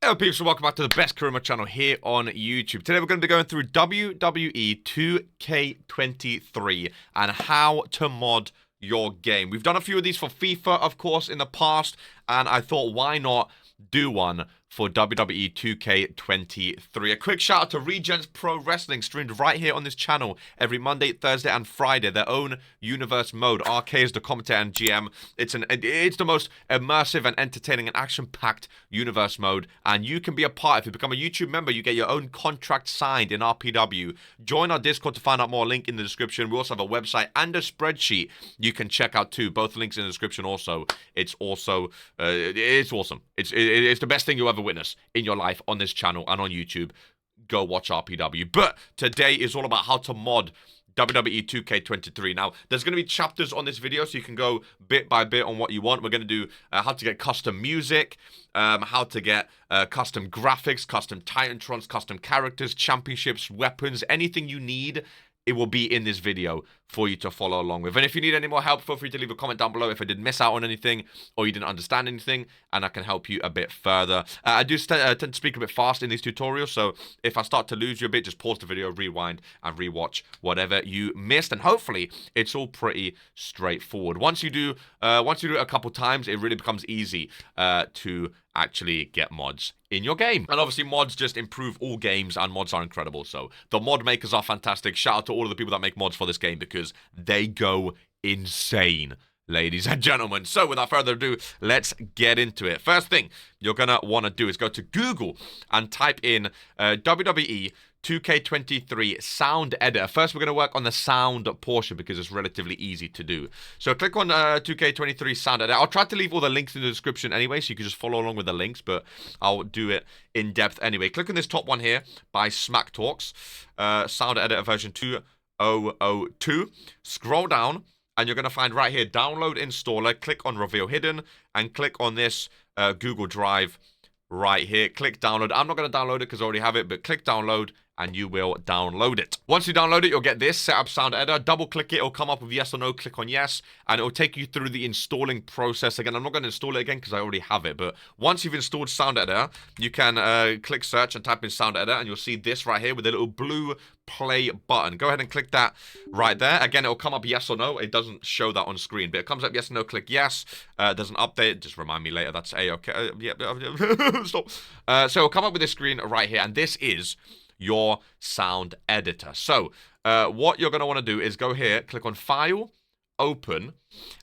Hello people, welcome back to the best career channel here on YouTube. Today we're going to be going through WWE2K23 and how to mod your game. We've done a few of these for FIFA, of course, in the past, and I thought, why not do one for WWE 2K23. A quick shout out to Regents Pro Wrestling, streamed right here on this channel every Monday, Thursday, and Friday. Their own universe mode. RK is the commentator and GM. It's the most immersive and entertaining and action-packed universe mode, and you can be a part. If you become a YouTube member, you get your own contract signed in RPW. Join our Discord to find out more. Link in the description. We also have a website and a spreadsheet you can check out too. Both links in the description. Also, it's awesome. It's the best thing you ever witness in your life on this channel and on YouTube. Go watch RPW. But today is all about how to mod WWE 2K23. Now, there's going to be chapters on this video, so you can go bit by bit on what you want. We're going to do how to get custom music, how to get custom graphics, custom Titantrons, custom characters, championships, weapons, anything you need. It will be in this video for you to follow along with. And if you need any more help, feel free to leave a comment down below if I did miss out on anything or you didn't understand anything, and I can help you a bit further. I do tend to speak a bit fast in these tutorials, so if I start to lose you a bit, just pause the video, rewind, and rewatch whatever you missed. And hopefully, it's all pretty straightforward. Once you do it a couple times, it really becomes easy to actually get mods in your game. And obviously mods just improve all games, and mods are incredible. So the mod makers are fantastic. Shout out to all of the people that make mods for this game because they go insane, ladies and gentlemen. So without further ado, let's get into it. First thing you're gonna want to do is go to Google and type in WWE 2K23 sound editor. First, we're going to work on the sound portion because it's relatively easy to do. So click on 2K23 sound editor. I'll try to leave all the links in the description anyway, so you can just follow along with the links, but I'll do it in depth anyway. Click on this top one here by Smack Talks, sound editor version 2002. Scroll down, and you're going to find right here, download installer. Click on reveal hidden, and click on this Google Drive right here. Click download. I'm not going to download it because I already have it, but click download and you will download it. Once you download it, you'll get this, set up sound editor. Double click it, it'll come up with yes or no. Click on yes, and it'll take you through the installing process. Again, I'm not going to install it again because I already have it, but once you've installed sound editor, you can click search and type in sound editor, and you'll see this right here with a little blue play button. Go ahead and click that right there. Again, it'll come up yes or no. It doesn't show that on screen, but it comes up yes or no. Click yes. There's an update. Just remind me later. That's A-okay. Stop. So it'll come up with this screen right here, and this is your sound editor. So what you're going to want to do is go here, click on File, Open,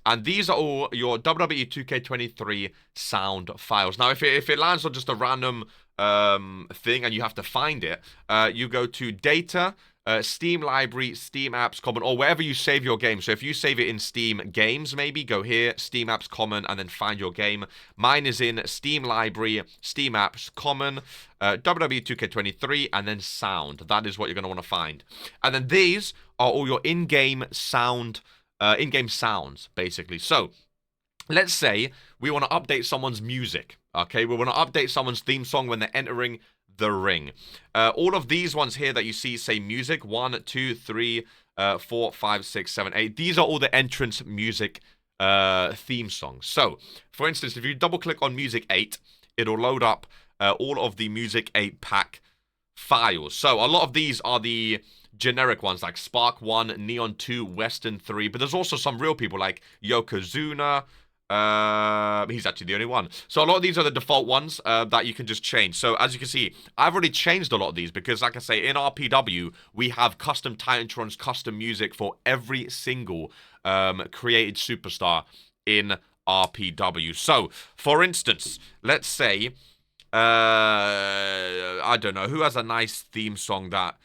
and these are all your WWE 2K23 sound files. Now, if it lands on just a random thing and you have to find it, you go to Data, Steam Library, Steam Apps Common, or wherever you save your game. So if you save it in Steam Games, maybe, go here, Steam Apps Common, and then find your game. Mine is in Steam Library, Steam Apps Common, WWE2K23, and then Sound. That is what you're going to want to find. And then these are all your in-game sounds, basically. So let's say we want to update someone's music. Okay, we want to update someone's theme song when they're entering the ring. All of these ones here that you see say music, 1, 2, 3, 4, 5, 6, 7, 8. These are all the entrance music theme songs. So, for instance, if you double click on Music 8, it'll load up all of the Music 8 pack files. So, a lot of these are the generic ones like Spark 1, Neon 2, Western 3, but there's also some real people like Yokozuna. He's actually the only one. So a lot of these are the default ones that you can just change. So as you can see, I've already changed a lot of these because, like I say, in RPW, we have custom Titantrons, custom music for every single created superstar in RPW. So, for instance, let's say, I don't know, who has a nice theme song that...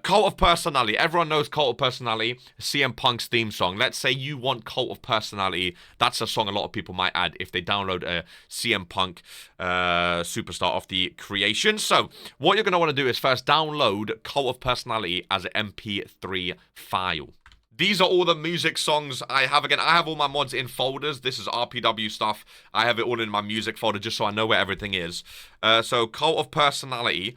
Cult of Personality. Everyone knows Cult of Personality, CM Punk's theme song. Let's say you want Cult of Personality. That's a song a lot of people might add if they download a CM Punk superstar off the creation. So what you're going to want to do is first download Cult of Personality as an MP3 file. These are all the music songs I have. Again, I have all my mods in folders. This is RPW stuff. I have it all in my music folder just so I know where everything is. So Cult of Personality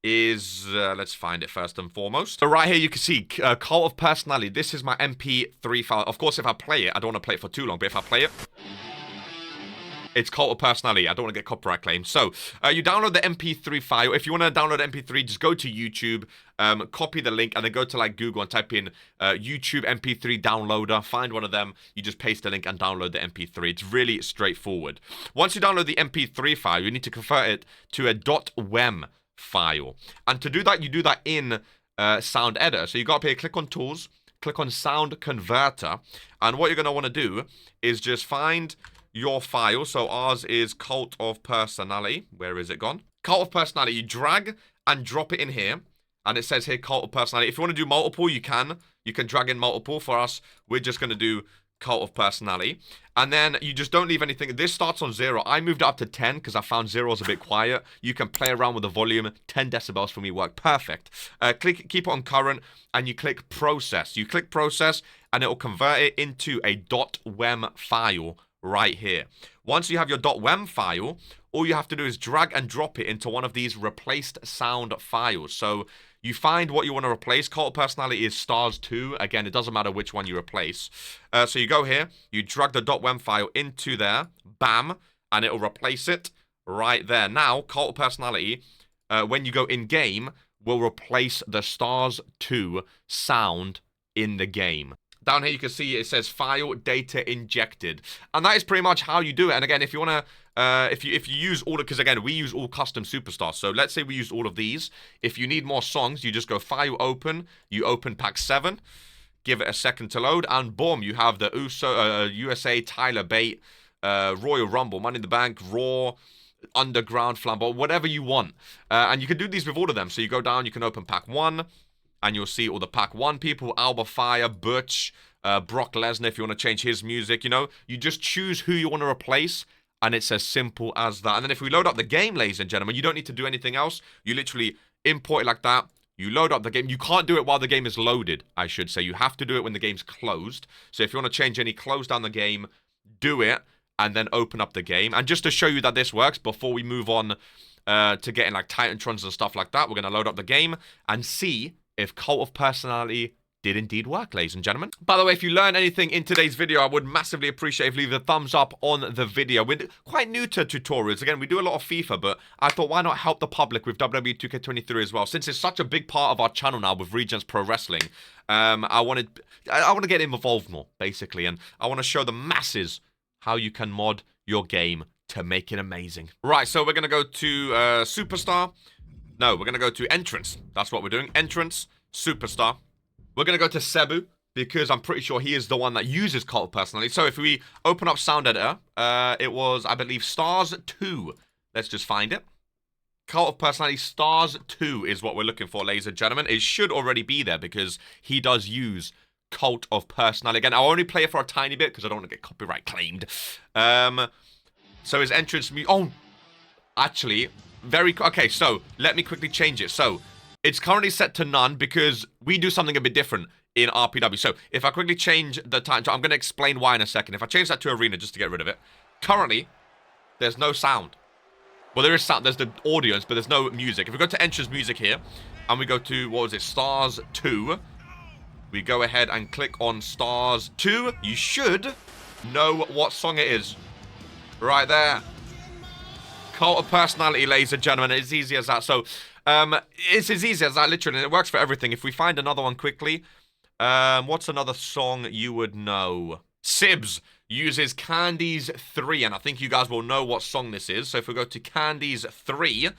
is, let's find it first and foremost. So right here you can see Cult of Personality. This is my MP3 file. Of course, if I play it, I don't want to play it for too long, but if I play it, It's Cult of Personality. I don't want to get copyright claims. So, you download the MP3 file. If you want to download MP3, just go to YouTube, copy the link, and then go to like Google and type in YouTube MP3 downloader. Find one of them. You just paste the link and download the MP3. It's really straightforward. Once you download the MP3 file, you need to convert it to a .wem file. And to do that, you do that in Sound Editor. So you got up here, click on Tools, click on Sound Converter, and what you're going to want to do is just find your file. So ours is Cult of Personality. Where is it gone? Cult of Personality. You drag and drop it in here, and it says here Cult of Personality. If you want to do multiple, you can. You can drag in multiple. For us, we're just going to do Cult of Personality. And then you just don't leave anything. This starts on 0. I moved it up to 10 because I found 0 was a bit quiet. You can play around with the volume. 10 decibels for me work perfect. Keep it on current, and you click Process. You click Process, and it will convert it into a .wem file right here. Once you have your .wem file, all you have to do is drag and drop it into one of these replaced sound files. So you find what you want to replace. Cult of Personality is Stars 2. Again, it doesn't matter which one you replace. So you go here, you drag the .wem file into there, bam, and it'll replace it right there. Now, Cult of Personality, when you go in-game, will replace the Stars 2 sound in the game. Down here, you can see it says file data injected. And that is pretty much how you do it. And again, if you want to, if you use all of, because again, we use all custom superstars. So let's say we use all of these. If you need more songs, you just go file open, you open pack 7, give it a second to load, and boom, you have the USA, Tyler Bate, Royal Rumble, Money in the Bank, Raw, Underground, Flambeau, whatever you want. And you can do these with all of them. So you go down, you can open pack 1, and you'll see all the pack 1 people, Alba Fire, Butch, Brock Lesnar, if you want to change his music, you know. You just choose who you want to replace, and it's as simple as that. And then if we load up the game, ladies and gentlemen, you don't need to do anything else. You literally import it like that. You load up the game. You can't do it while the game is loaded, I should say. You have to do it when the game's closed. So if you want to change any, close down the game, do it, and then open up the game. And just to show you that this works, before we move on to getting like Titantrons and stuff like that, we're going to load up the game and see if Cult of Personality did indeed work, ladies and gentlemen. By the way, if you learned anything in today's video, I would massively appreciate if you leave a thumbs up on the video. We're quite new to tutorials. Again, we do a lot of FIFA, but I thought, why not help the public with WWE2K23 as well? Since it's such a big part of our channel now with Regents Pro Wrestling, I want to get involved more, basically, and I want to show the masses how you can mod your game to make it amazing. Right, so we're going to go to Superstar. No, we're going to go to Entrance. That's what we're doing. Entrance, Superstar. We're going to go to Cebu, because I'm pretty sure he is the one that uses Cult of Personality. So if we open up Sound Editor, it was, I believe, Stars 2. Let's just find it. Cult of Personality Stars 2 is what we're looking for, ladies and gentlemen. It should already be there, because he does use Cult of Personality. Again, I'll only play it for a tiny bit, because I don't want to get copyright claimed. So his entrance... Oh, actually... Okay, so let me quickly change it. So it's currently set to none because we do something a bit different in RPW. So if I quickly change the time, I'm going to explain why in a second. If I change that to arena just to get rid of it, currently there's no sound. Well, there is sound. There's the audience, but there's no music. If we go to entrance music here and we go to, what was it, Stars 2, we go ahead and click on Stars 2. You should know what song it is right there. Cult of Personality, ladies and gentlemen. It's easy as that. So, it's as easy as that, literally. And it works for everything. If we find another one quickly, what's another song you would know? Sibs uses Candies 3, and I think you guys will know what song this is. So if we go to Candies 3,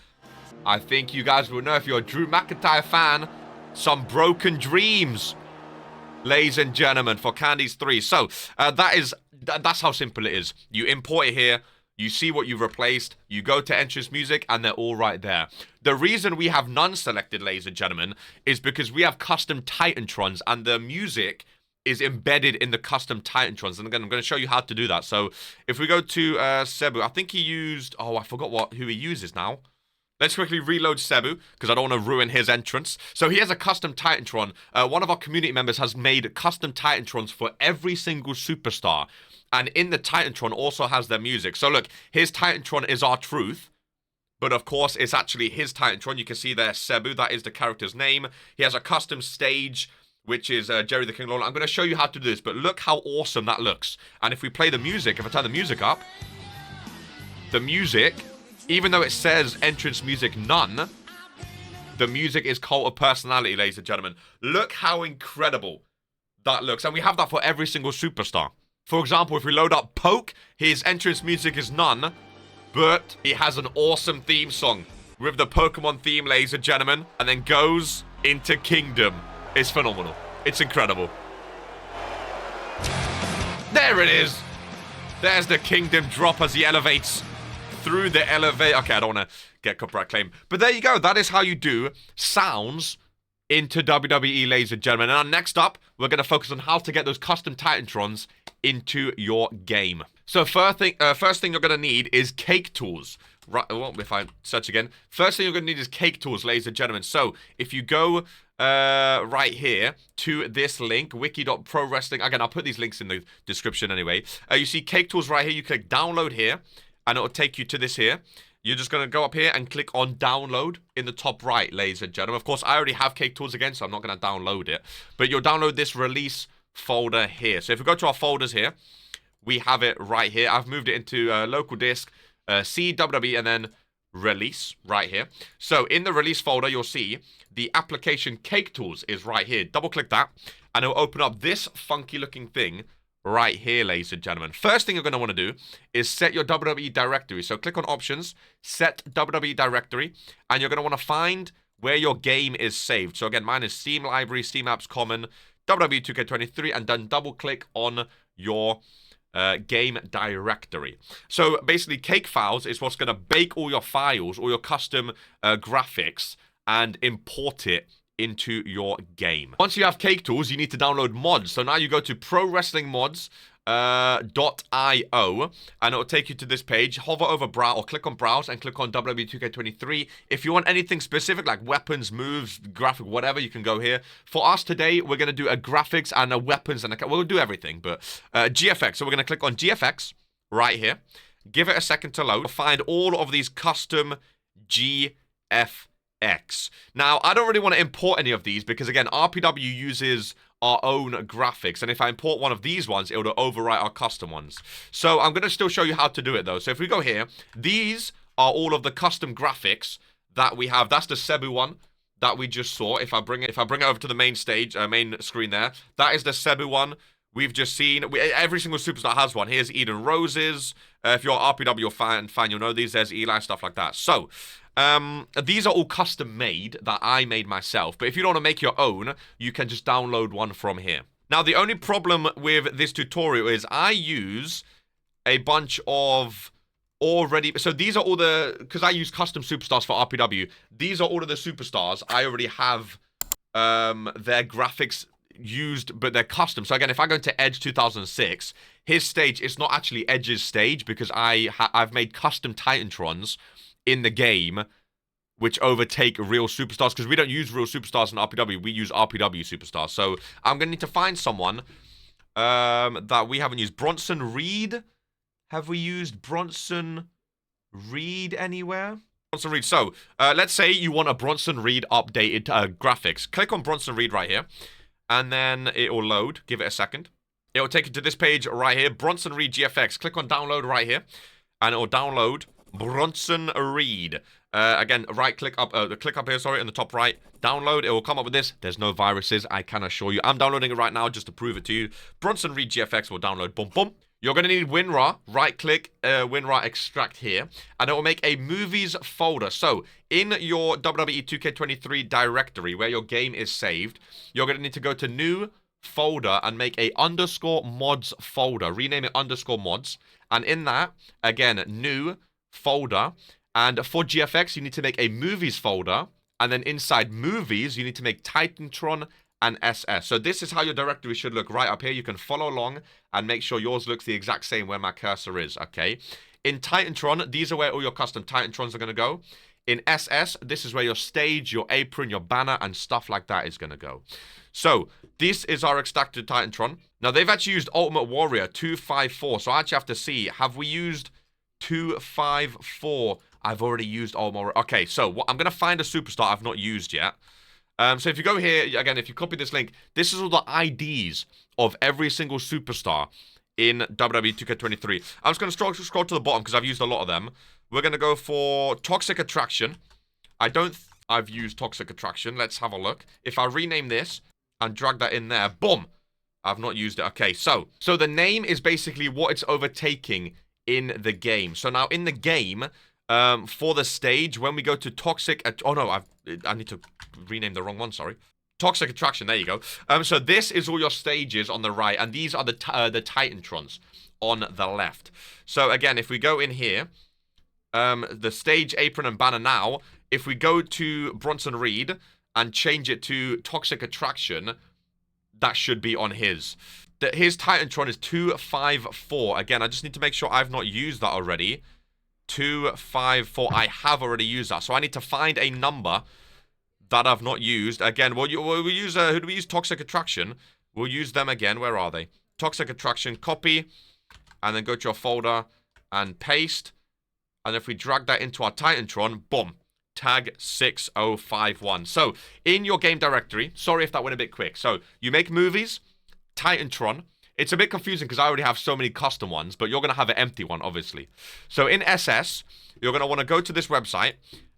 I think you guys will know, if you're a Drew McIntyre fan, some Broken Dreams, ladies and gentlemen, for Candies 3. So, that's how simple it is. You import it here. You see what you've replaced, you go to entrance music, and they're all right there. The reason we have none selected, ladies and gentlemen, is because we have custom Titantrons, and the music is embedded in the custom Titantrons. And again, I'm going to show you how to do that. So if we go to Cebu, I think he used... Oh, I forgot who he uses now. Let's quickly reload Cebu, because I don't want to ruin his entrance. So he has a custom Titantron. One of our community members has made custom Titantrons for every single superstar. And in the Titantron also has their music. So look, his Titantron is our truth. But of course, it's actually his Titantron. You can see there, Cebu. That is the character's name. He has a custom stage, which is Jerry the King Lawler. I'm going to show you how to do this. But look how awesome that looks. And if we play the music, if I turn the music up, the music, even though it says entrance music none, the music is Cult of Personality, ladies and gentlemen. Look how incredible that looks. And we have that for every single superstar. For example, if we load up Poke, his entrance music is none, but he has an awesome theme song with the Pokemon theme, ladies and gentlemen, and then goes into Kingdom. It's phenomenal. It's incredible. There it is. There's the Kingdom drop as he elevates through the elevator. Okay, I don't want to get copyright claim. But there you go. That is how you do sounds into WWE, ladies and gentlemen. And next up, we're going to focus on how to get those custom Titantrons into your game. So first thing you're going to need is Caketools. Right, well, if I search again. First thing you're going to need is Caketools, ladies and gentlemen. So if you go right here to this link, wiki.pro-wrestling. Again, I'll put these links in the description anyway. You see Caketools right here. You click download here, and it'll take you to this here. You're just going to go up here and click on download in the top right, ladies and gentlemen. Of course, I already have Caketools again, so I'm not going to download it. But you'll download this release folder here. So if we go to our folders here, we have it right here. I've moved it into local disk, CWW, and then release right here. So in the release folder, you'll see the application Caketools is right here. Double click that, and it'll open up this funky looking thing right here, ladies and gentlemen. First thing you're going to want to do is set your WWE directory. So click on options, set WWE directory, and you're going to want to find where your game is saved. So again, mine is Steam Library, Steam Apps Common, WWE2K23, and then double click on your game directory. So basically, Cake Files is what's going to bake all your files, all your custom graphics, and import it into your game. Once you have Caketools, you need to download mods. So now you go to prowrestlingmods.io, and it'll take you to this page. Hover over browse, or click on browse and click on WWE2K23. If you want anything specific like weapons, moves, graphic, whatever, you can go here. For us today, we're going to do a graphics and a weapons, and we'll do everything, but GFX. So we're going to click on GFX right here. Give it a second to load. Find all of these custom GFX. Now, I don't really want to import any of these because, again, RPW uses our own graphics, and if I import one of these ones, it will overwrite our custom ones. So I'm going to still show you how to do it, though. So if we go here, these are all of the custom graphics that we have. That's the Cebu one that we just saw. If I bring it over to the main stage, main screen there, that is the Cebu one we've just seen. Every single superstar has one. Here's Eden Roses. If you're an RPW fan, you'll know these. There's Eli, stuff like that. So these are all custom made that I made myself, but if you don't want to make your own, you can just download one from here. Now, the only problem with this tutorial is I use a bunch of already, so these are all the, because I use custom superstars for RPW, these are all of the superstars I already have their graphics used, but they're custom. So again, if I go into Edge 2006, his stage is not actually Edge's stage because I've made custom Titantrons in the game which overtake real superstars, because we don't use real superstars in RPW, we use RPW superstars. So I'm gonna need to find someone that we haven't used. Bronson Reed, have we used Bronson Reed anywhere? Bronson Reed. So let's say you want a Bronson Reed updated graphics. Click on Bronson Reed right here, and then it will load. Give it a second. It will take you to this page right here, Bronson Reed GFX. Click on download right here, and it will download Bronson Reed. Again, click up here, sorry, in the top right. Download, it will come up with this. There's no viruses, I can assure you. I'm downloading it right now just to prove it to you. Bronson Reed GFX will download, boom, boom. You're going to need WinRAR. Right-click WinRAR extract here, and it will make a movies folder. So, in your WWE2K23 directory, where your game is saved, you're going to need to go to new folder and make a _mods folder. Rename it _mods. And in that, again, new folder, and for GFX you need to make a movies folder, and then inside movies you need to make Titantron and SS. So this is how your directory should look right up here. You can follow along and make sure yours looks the exact same where my cursor is, okay? In Titantron, these are where all your custom Titantrons are going to go. In SS, this is where your stage, your apron, your banner, and stuff like that is going to go. So this is our extracted Titantron. Now they've actually used Ultimate Warrior 254, so I actually have to see, have we used 254? I've already used Ultimate Warrior. Okay, so I'm going to find a superstar I've not used yet. So if you go here, again, if you copy this link, this is all the IDs of every single superstar in WWE2K23. I'm just going to scroll to the bottom because I've used a lot of them. We're going to go for Toxic Attraction. I've used Toxic Attraction. Let's have a look. If I rename this and drag that in there, boom. I've not used it. Okay, so the name is basically what it's overtaking in the game. So now in the game, for the stage, when we go to Toxic... Oh, no, I need to rename the wrong one, sorry. Toxic Attraction, there you go. So this is all your stages on the right, and these are the Titantrons on the left. So again, if we go in here, the stage, apron, and banner now, if we go to Bronson Reed and change it to Toxic Attraction, that should be on his. His Titantron is 254. Again, I just need to make sure I've not used that already. 254. I have already used that. So I need to find a number that I've not used. Again, we'll use, who do we use? Toxic Attraction. We'll use them again. Where are they? Toxic Attraction, copy, and then go to your folder and paste. And if we drag that into our Titantron, boom, tag 6051. So, in your game directory, sorry if that went a bit quick. So, you make movies, Titantron. It's a bit confusing because I already have so many custom ones, but you're going to have an empty one, obviously. So, in SS, you're going to want to go to this website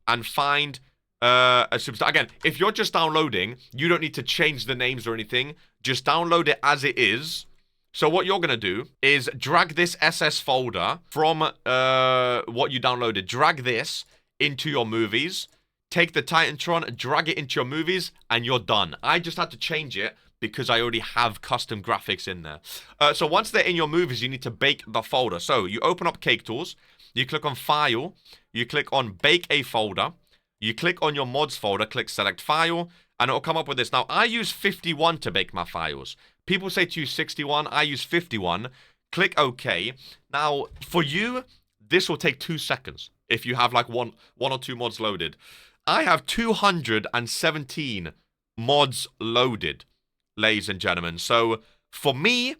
and find a substance. Again, if you're just downloading, you don't need to change the names or anything. Just download it as it is. So what you're going to do is drag this SS folder from what you downloaded. Drag this into your movies. Take the Titantron, drag it into your movies, and you're done. I just had to change it because I already have custom graphics in there. So once they're in your movies, you need to bake the folder. So you open up Caketools. You click on File. You click on Bake a Folder. You click on your mods folder. Click Select File. And it'll come up with this. Now, I use 51 to bake my files. People say to use 61. I use 51. Click OK. Now, for you, this will take 2 seconds if you have like one or two mods loaded. I have 217 mods loaded, ladies and gentlemen. So, for me,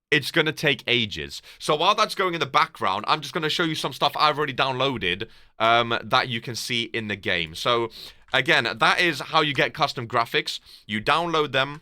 it's going to take ages. So, while that's going in the background, I'm just going to show you some stuff I've already downloaded that you can see in the game. So, again, that is how you get custom graphics. You download them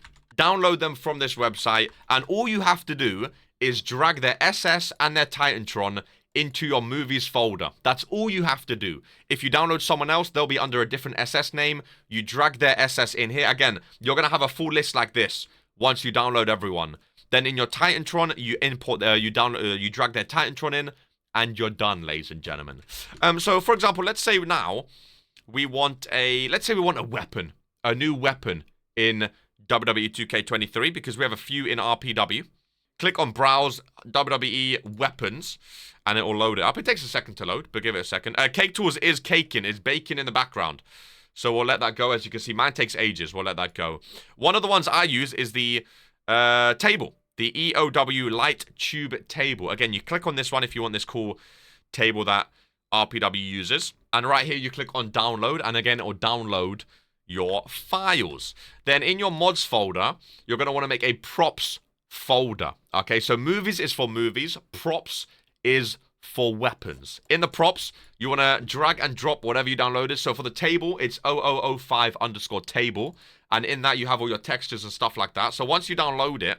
from this website, and all you have to do is drag their SS and their Titantron into your movies folder. That's all you have to do. If you download someone else, they'll be under a different SS name. You drag their SS in here. Again, you're going to have a full list like this once you download everyone. Then in your Titantron, you import, you drag their Titantron in, and you're done, ladies and gentlemen. So, for example, let's say now we want a weapon, a new weapon in WWE2K23, because we have a few in RPW. Click on Browse WWE Weapons, and it will load it up. It takes a second to load, but give it a second. Caketools is baking in the background. So we'll let that go. As you can see, mine takes ages. We'll let that go. One of the ones I use is the table. The EOW Light Tube Table. Again, you click on this one if you want this cool table that RPW uses. And right here, you click on Download. And again, it will download your files. Then in your mods folder, you're going to want to make a props folder. Okay, so movies is for movies. Props is for weapons. In the props, you want to drag and drop whatever you downloaded. So for the table, it's 0005_table. And in that, you have all your textures and stuff like that. So once you download it,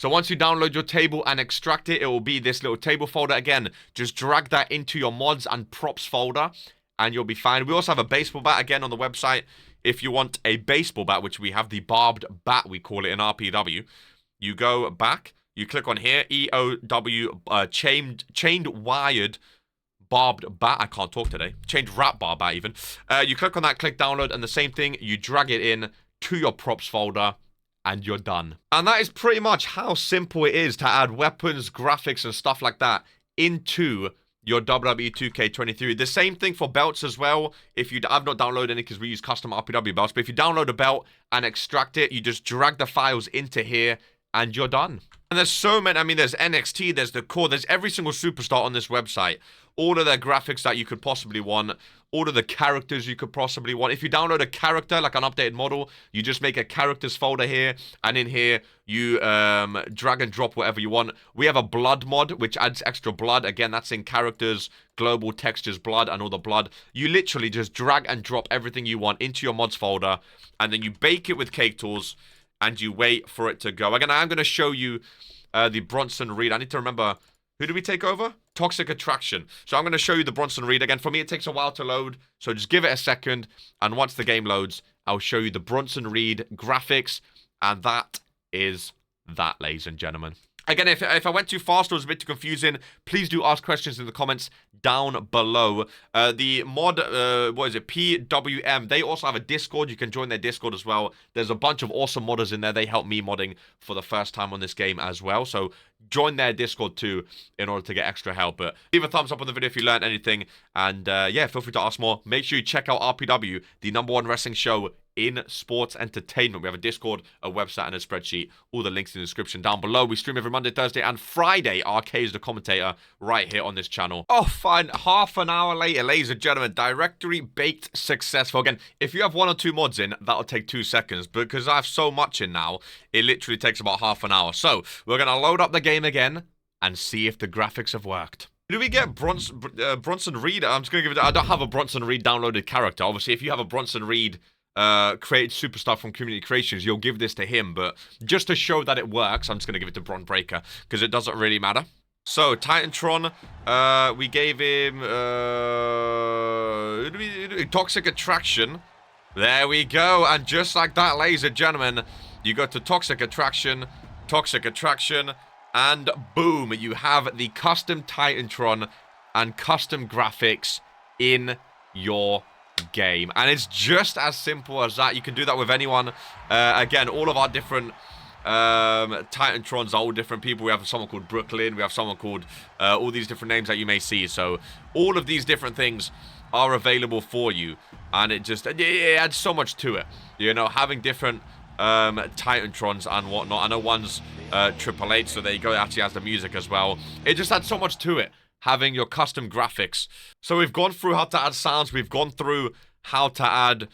once you download your table and extract it, it will be this little table folder. Again, just drag that into your mods and props folder, and you'll be fine. We also have a baseball bat, again, on the website. If you want a baseball bat, which we have the barbed bat, we call it in RPW, you go back, you click on here, EOW, chained wired barbed bat. I can't talk today. Chained wrap bar bat, even. You click on that, click download, and the same thing, you drag it in to your props folder, and you're done. And that is pretty much how simple it is to add weapons, graphics, and stuff like that into your WWE2K23. The same thing for belts as well. I've not downloaded any because we use custom RPW belts, but if you download a belt and extract it, you just drag the files into here, and you're done. And there's so many. I mean, there's NXT, there's the core, there's every single superstar on this website. All of their graphics that you could possibly want. All of the characters you could possibly want. If you download a character, like an updated model, you just make a characters folder here. And in here, you drag and drop whatever you want. We have a blood mod, which adds extra blood. Again, that's in characters, global textures, blood, and all the blood. You literally just drag and drop everything you want into your mods folder. And then you bake it with Caketools. And you wait for it to go. Again, I'm going to show you the Bronson Reed. I need to remember, who did we take over? Toxic Attraction. So I'm going to show you the Bronson Reed. Again, for me, it takes a while to load. So just give it a second. And once the game loads, I'll show you the Bronson Reed graphics. And that is that, ladies and gentlemen. Again, if I went too fast or was a bit too confusing, please do ask questions in the comments down below. The mod, what is it, PWM, they also have a Discord. You can join their Discord as well. There's a bunch of awesome modders in there. They helped me modding for the first time on this game as well. So join their Discord too in order to get extra help. But leave a thumbs up on the video if you learned anything. And yeah, feel free to ask more. Make sure you check out RPW, the #1 wrestling show in sports entertainment. We have a Discord, a website, and a spreadsheet. All the links in the description down below. We stream every Monday, Thursday, and Friday. RK is the commentator right here on this channel. Oh, fine. Half an hour later, ladies and gentlemen, directory baked successful. Again, if you have 1 or 2 mods in, that'll take 2 seconds. But because I have so much in now, it literally takes about half an hour. So we're going to load up the game again and see if the graphics have worked. Do we get Bronson Reed? I'm just going to give it... I don't have a Bronson Reed downloaded character. Obviously, if you have a Bronson Reed created superstar from Community Creations, you'll give this to him. But just to show that it works, I'm just going to give it to Bron Breaker because it doesn't really matter. So, Titantron, we gave him Toxic Attraction. There we go. And just like that, ladies and gentlemen, you go to Toxic Attraction, and boom, you have the custom Titantron and custom graphics in your game. And it's just as simple as that. You can do that with anyone. Again, all of our different Titantrons are all different people. We have someone called Brooklyn, we have someone called all these different names that you may see. So all of these different things are available for you, and it adds so much to it, you know, having different Titantrons and whatnot. I know one's 888, so there you go, it actually has the music as well. It just adds so much to it, having your custom graphics. So we've gone through how to add sounds, we've gone through how to add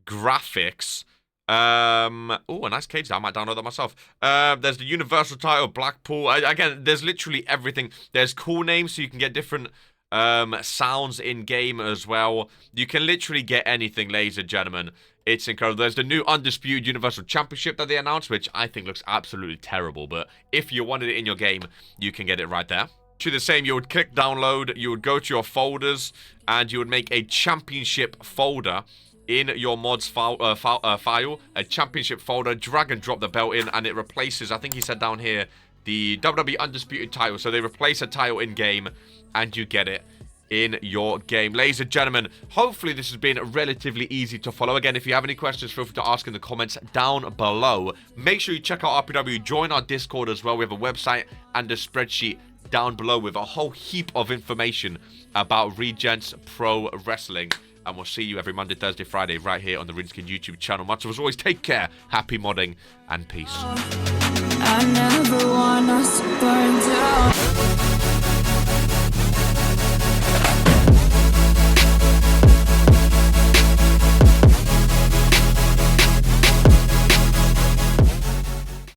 graphics. Oh, a nice cage. I might download that myself. There's the universal title, Blackpool. Again, there's literally everything. There's cool names, so you can get different sounds in game as well. You can literally get anything, ladies and gentlemen. It's incredible. There's the new Undisputed Universal Championship that they announced, which I think looks absolutely terrible. But if you wanted it in your game, you can get it right there. The same, you would click download, you would go to your folders, and you would make a championship folder in your mods file, a championship folder, drag and drop the belt in, and it replaces, I think he said down here, the WWE Undisputed title. So they replace a title in game, and you get it in your game. Ladies and gentlemen, hopefully this has been relatively easy to follow. Again, if you have any questions, feel free to ask in the comments down below. Make sure you check out RPW, join our Discord as well. We have a website and a spreadsheet down below with a whole heap of information about Regents Pro Wrestling. And we'll see you every Monday, Thursday, Friday right here on the Rinskin YouTube channel. Much as always, take care, happy modding, and peace. I never want us to burn down.